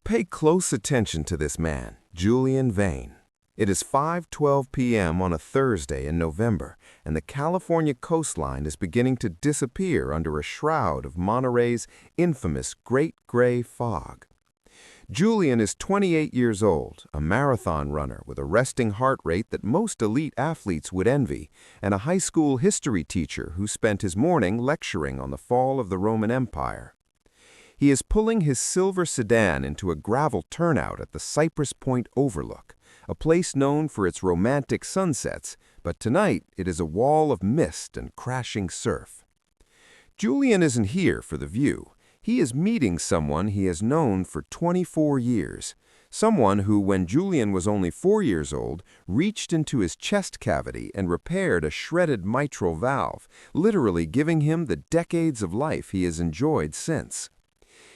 Pay close attention to this man, Julian Vane. It is 5:12 p.m. on a Thursday in November, and the California coastline is beginning to disappear under a shroud of Monterey's infamous Great Gray Fog. Julian is 28 years old, a marathon runner with a resting heart rate that most elite athletes would envy, and a high school history teacher who spent his morning lecturing on the fall of the Roman Empire. He is pulling his silver sedan into a gravel turnout at the Cypress Point Overlook, a place known for its romantic sunsets, but tonight it is a wall of mist and crashing surf. Julian isn't here for the view. He is meeting someone he has known for 24 years, someone who, when Julian was only 4 years old, reached into his chest cavity and repaired a shredded mitral valve, literally giving him the decades of life he has enjoyed since.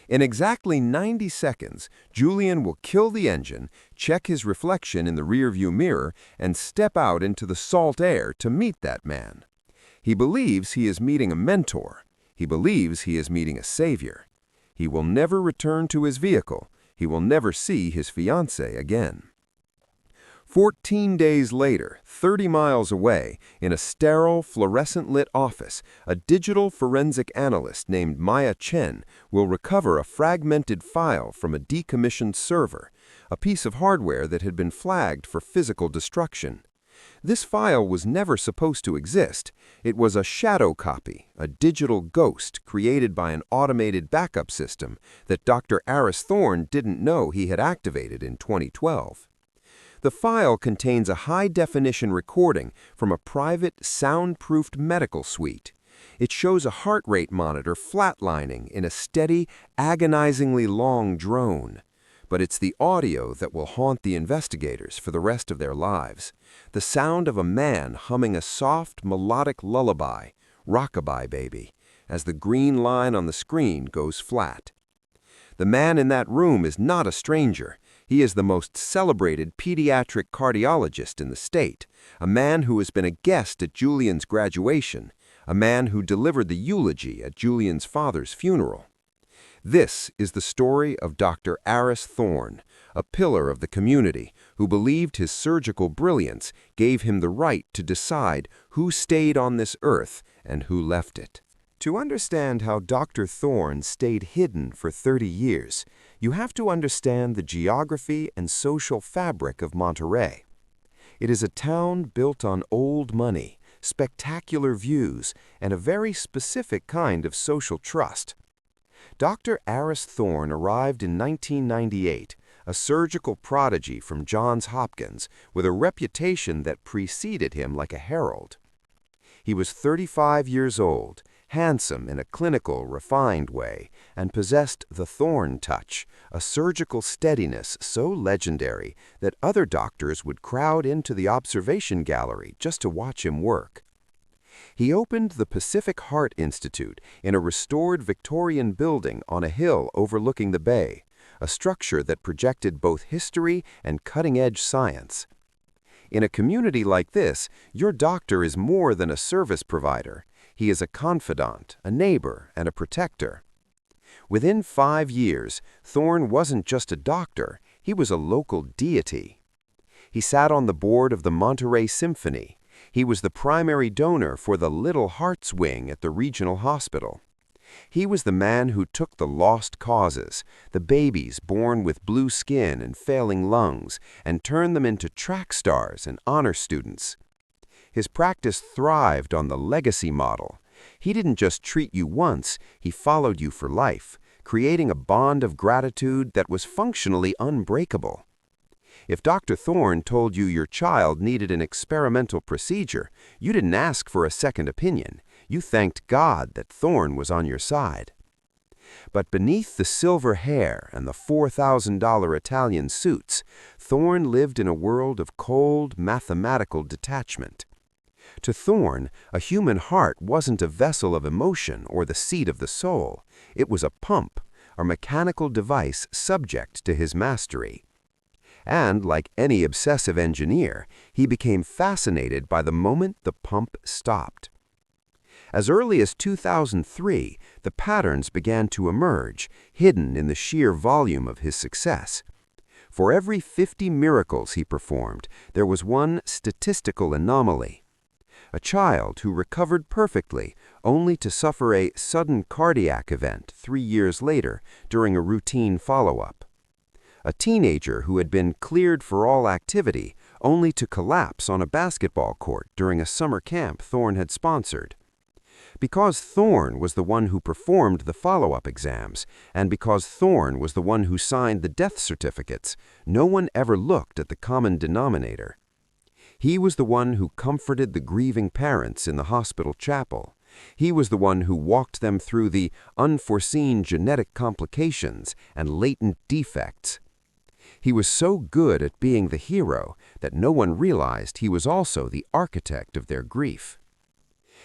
In exactly 90 seconds, Julian will kill the engine, check his reflection in the rearview mirror, and step out into the salt air to meet that man. He believes he is meeting a mentor. He believes he is meeting a savior. He will never return to his vehicle. He will never see his fiancée again. 14 days later, 30 miles away, in a sterile, fluorescent-lit office, a digital forensic analyst named Maya Chen will recover a fragmented file from a decommissioned server, a piece of hardware that had been flagged for physical destruction. This file was never supposed to exist. It was a shadow copy, a digital ghost created by an automated backup system that Dr. Aris Thorne didn't know he had activated in 2012. The file contains a high-definition recording from a private, soundproofed medical suite. It shows a heart rate monitor flatlining in a steady, agonizingly long drone. But it's the audio that will haunt the investigators for the rest of their lives. The sound of a man humming a soft, melodic lullaby, "Rockabye Baby," as the green line on the screen goes flat. The man in that room is not a stranger. He is the most celebrated pediatric cardiologist in the state, a man who has been a guest at Julian's graduation, a man who delivered the eulogy at Julian's father's funeral. This is the story of Dr. Aris Thorne, a pillar of the community who believed his surgical brilliance gave him the right to decide who stayed on this earth and who left it. To understand how Dr. Thorne stayed hidden for 30 years, you have to understand the geography and social fabric of Monterey. It is a town built on old money, spectacular views, and a very specific kind of social trust. Dr. Aris Thorne arrived in 1998, a surgical prodigy from Johns Hopkins with a reputation that preceded him like a herald. He was 35 years old, handsome in a clinical, refined way, and possessed the Thorne touch, a surgical steadiness so legendary that other doctors would crowd into the observation gallery just to watch him work. He opened the Pacific Heart Institute in a restored Victorian building on a hill overlooking the bay, a structure that projected both history and cutting-edge science. In a community like this, your doctor is more than a service provider. He is a confidant, a neighbor, and a protector. Within 5 years, Thorne wasn't just a doctor, he was a local deity. He sat on the board of the Monterey Symphony. He was the primary donor for the Little Hearts Wing at the regional hospital. He was the man who took the lost causes, the babies born with blue skin and failing lungs, and turned them into track stars and honor students. His practice thrived on the legacy model. He didn't just treat you once, he followed you for life, creating a bond of gratitude that was functionally unbreakable. If Dr. Thorne told you your child needed an experimental procedure, you didn't ask for a second opinion. You thanked God that Thorne was on your side. But beneath the silver hair and the $4,000 Italian suits, Thorne lived in a world of cold, mathematical detachment. To Thorne, a human heart wasn't a vessel of emotion or the seat of the soul. It was a pump, a mechanical device subject to his mastery. And, like any obsessive engineer, he became fascinated by the moment the pump stopped. As early as 2003, the patterns began to emerge, hidden in the sheer volume of his success. For every 50 miracles he performed, there was one statistical anomaly. A child who recovered perfectly, only to suffer a sudden cardiac event 3 years later during a routine follow-up. A teenager who had been cleared for all activity, only to collapse on a basketball court during a summer camp Thorne had sponsored. Because Thorne was the one who performed the follow-up exams, and because Thorne was the one who signed the death certificates, no one ever looked at the common denominator. He was the one who comforted the grieving parents in the hospital chapel. He was the one who walked them through the unforeseen genetic complications and latent defects. He was so good at being the hero that no one realized he was also the architect of their grief.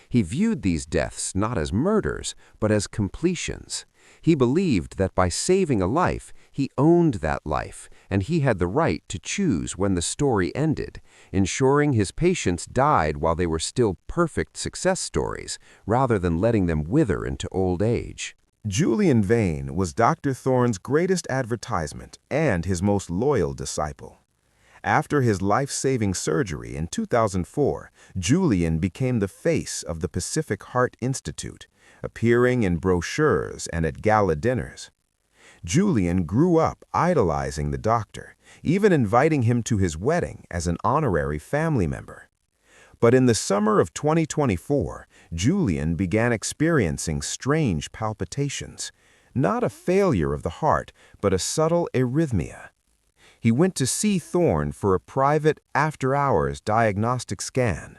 He viewed these deaths not as murders, but as completions. He believed that by saving a life, he owned that life, and he had the right to choose when the story ended, ensuring his patients died while they were still perfect success stories, rather than letting them wither into old age. Julian Vane was Dr. Thorne's greatest advertisement and his most loyal disciple. After his life-saving surgery in 2004, Julian became the face of the Pacific Heart Institute, appearing in brochures and at gala dinners. Julian grew up idolizing the doctor, even inviting him to his wedding as an honorary family member. But in the summer of 2024, Julian began experiencing strange palpitations, not a failure of the heart, but a subtle arrhythmia. He went to see Thorne for a private after-hours diagnostic scan.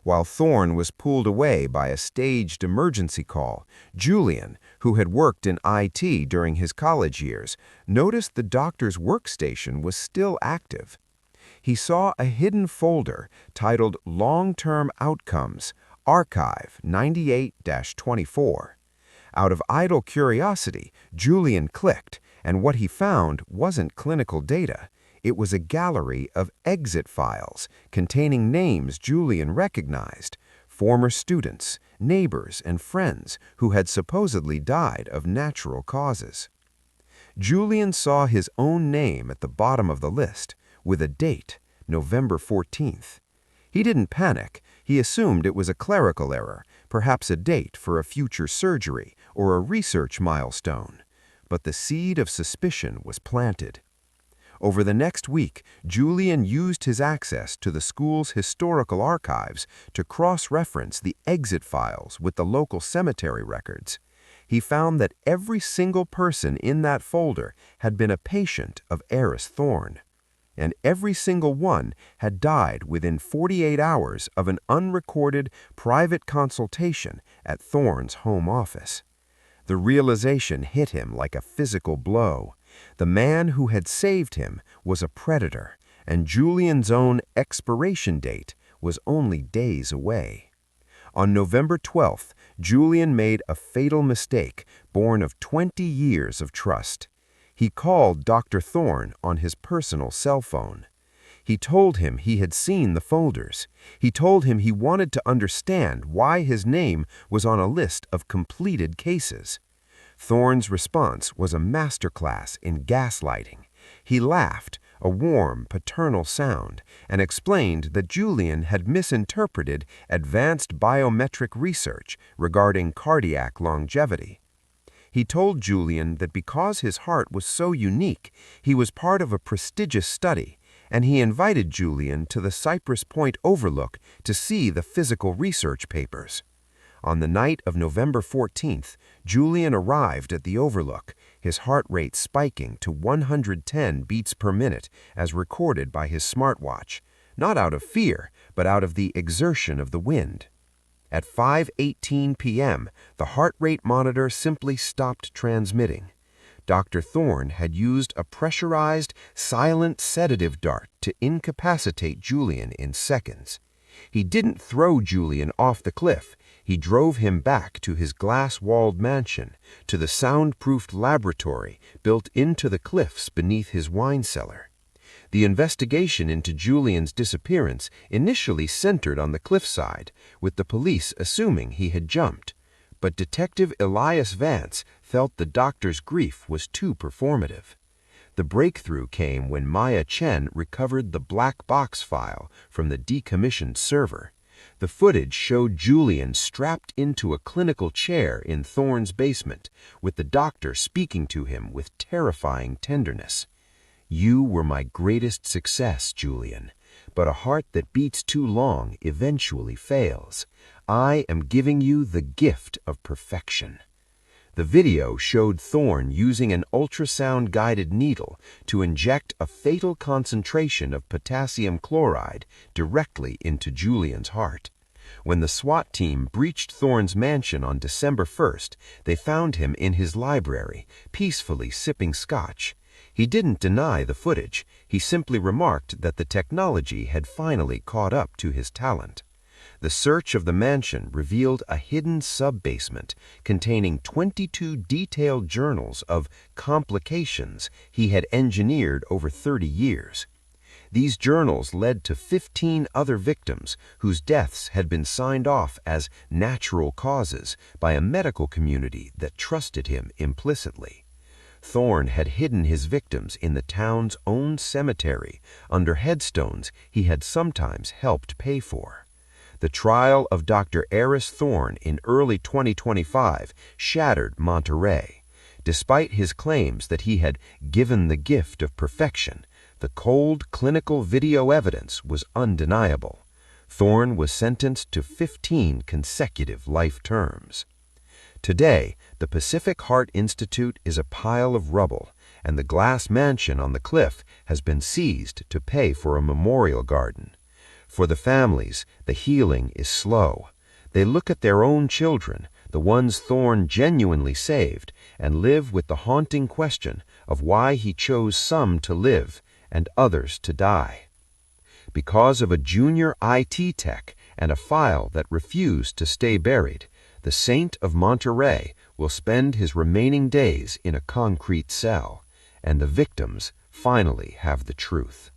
While Thorne was pulled away by a staged emergency call, Julian, who had worked in IT during his college years, noticed the doctor's workstation was still active. He saw a hidden folder titled Long-Term Outcomes, Archive 98-24. Out of idle curiosity, Julian clicked, and what he found wasn't clinical data. It was a gallery of exit files containing names Julian recognized, former students, neighbors, and friends who had supposedly died of natural causes. Julian saw his own name at the bottom of the list, with a date, November 14th. He didn't panic. He assumed it was a clerical error, perhaps a date for a future surgery or a research milestone. But the seed of suspicion was planted. Over the next week, Julian used his access to the school's historical archives to cross-reference the exit files with the local cemetery records. He found that every single person in that folder had been a patient of heiress Thorne, and every single one had died within 48 hours of an unrecorded private consultation at Thorne's home office. The realization hit him like a physical blow. The man who had saved him was a predator, and Julian's own expiration date was only days away. On November 12th, Julian made a fatal mistake born of 20 years of trust. He called Dr. Thorne on his personal cell phone. He told him he had seen the folders. He told him he wanted to understand why his name was on a list of completed cases. Thorne's response was a masterclass in gaslighting. He laughed, a warm, paternal sound, and explained that Julian had misinterpreted advanced biometric research regarding cardiac longevity. He told Julian that because his heart was so unique, he was part of a prestigious study, and he invited Julian to the Cypress Point Overlook to see the physical research papers. On the night of November 14th, Julian arrived at the Overlook, his heart rate spiking to 110 beats per minute as recorded by his smartwatch, not out of fear, but out of the exertion of the wind. At 5:18 p.m., the heart rate monitor simply stopped transmitting. Dr. Thorne had used a pressurized, silent sedative dart to incapacitate Julian in seconds. He didn't throw Julian off the cliff. He drove him back to his glass-walled mansion, to the soundproofed laboratory built into the cliffs beneath his wine cellar. The investigation into Julian's disappearance initially centered on the cliffside, with the police assuming he had jumped. But Detective Elias Vance felt the doctor's grief was too performative. The breakthrough came when Maya Chen recovered the black box file from the decommissioned server. The footage showed Julian strapped into a clinical chair in Thorne's basement, with the doctor speaking to him with terrifying tenderness. "You were my greatest success, Julian, but a heart that beats too long eventually fails. I am giving you the gift of perfection." The video showed Thorne using an ultrasound-guided needle to inject a fatal concentration of potassium chloride directly into Julian's heart. When the SWAT team breached Thorne's mansion on December 1st, they found him in his library, peacefully sipping scotch. He didn't deny the footage. He simply remarked that the technology had finally caught up to his talent. The search of the mansion revealed a hidden sub-basement containing 22 detailed journals of complications he had engineered over 30 years. These journals led to 15 other victims whose deaths had been signed off as natural causes by a medical community that trusted him implicitly. Thorne had hidden his victims in the town's own cemetery under headstones he had sometimes helped pay for. The trial of Dr. Eris Thorne in early 2025 shattered Monterey. Despite his claims that he had given the gift of perfection, the cold clinical video evidence was undeniable. Thorne was sentenced to 15 consecutive life terms. Today, the Pacific Heart Institute is a pile of rubble, and the glass mansion on the cliff has been seized to pay for a memorial garden. For the families, the healing is slow. They look at their own children, the ones Thorne genuinely saved, and live with the haunting question of why he chose some to live and others to die. Because of a junior IT tech and a file that refused to stay buried, the Saint of Monterey will spend his remaining days in a concrete cell, and the victims finally have the truth.